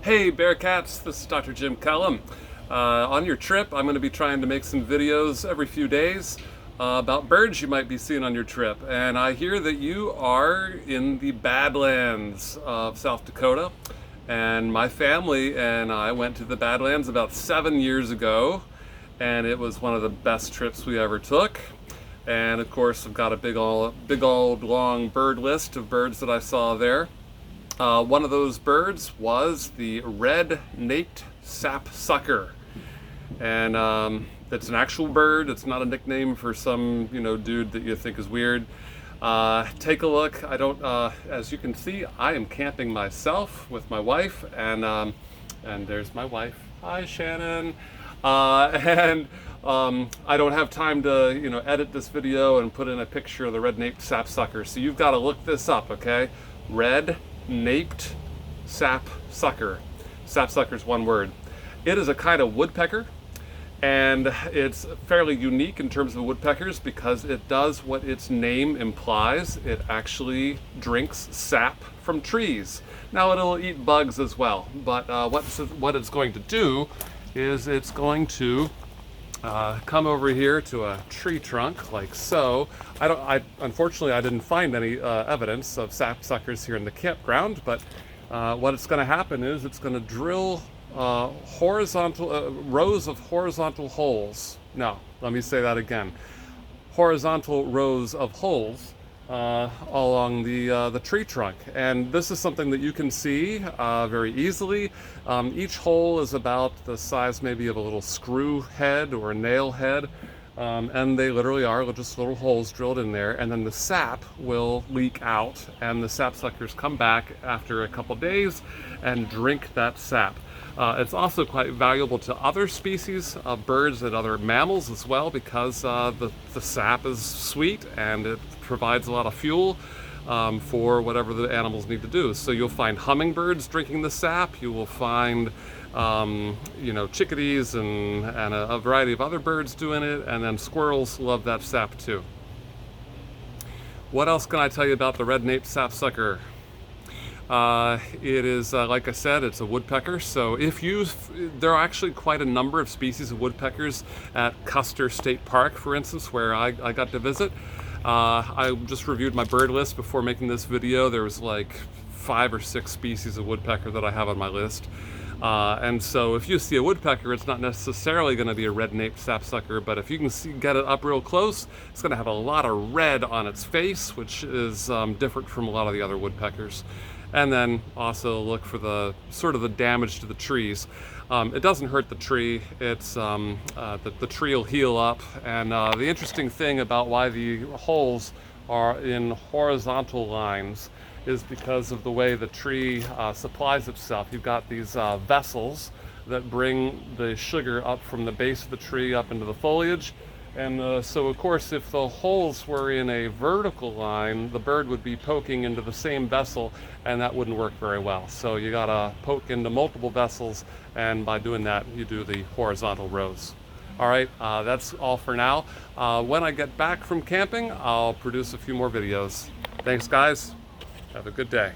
Hey Bearcats, this is Dr. Jim Callum. On your trip, I'm going to be trying to make some videos every few days about birds you might be seeing on your trip. And I hear that you are in the Badlands of South Dakota. And my family and I went to the Badlands about 7 years ago. And it was one of the best trips we ever took. And of course, I've got a big old long bird list of birds that I saw there. One of those birds was the red-naped sapsucker, and it's an actual bird. It's not a nickname for some dude that you think is weird. Take a look. I don't. As you can see, I am camping myself with my wife, and there's my wife. Hi, Shannon. I don't have time to edit this video and put in a picture of the red-naped sapsucker. So you've got to look this up, okay? Red-naped sapsucker. Sapsucker is one word. It is a kind of woodpecker, and it's fairly unique in terms of woodpeckers because it does what its name implies. It actually drinks sap from trees. Now it'll eat bugs as well, but what it's going to do is it's going to come over here to a tree trunk like so. Unfortunately, I didn't find any evidence of sapsuckers here in the campground, but what it's going to happen is it's going to drill horizontal rows of horizontal holes. No, let me say that again. Horizontal rows of holes along the tree trunk, and this is something that you can see very easily. Each hole is about the size maybe of a little screw head or a nail head, and they literally are just little holes drilled in there, and then the sap will leak out, and the sapsuckers come back after a couple days and drink that sap. It's also quite valuable to other species of birds and other mammals as well, because the sap is sweet and it provides a lot of fuel for whatever the animals need to do. So you'll find hummingbirds drinking the sap. You will find chickadees and a variety of other birds doing it, and then squirrels love that sap too. What else can I tell you about the red-naped sapsucker? It is, like I said, it's a woodpecker. So there are actually quite a number of species of woodpeckers at Custer State Park, for instance, where I got to visit. I just reviewed my bird list before making this video. There was like 5 or 6 species of woodpecker that I have on my list. And so if you see a woodpecker, it's not necessarily going to be a red-naped sapsucker, but if you can get it up real close, it's going to have a lot of red on its face, which is different from a lot of the other woodpeckers. And then also look for the damage to the trees. It doesn't hurt the tree. It's the tree will heal up. And the interesting thing about why the holes are in horizontal lines is because of the way the tree supplies itself. You've got these vessels that bring the sugar up from the base of the tree up into the foliage. And so of course, if the holes were in a vertical line, the bird would be poking into the same vessel, and that wouldn't work very well. So you gotta poke into multiple vessels, and by doing that, you do the horizontal rows. All right, that's all for now. When I get back from camping, I'll produce a few more videos. Thanks, guys. Have a good day.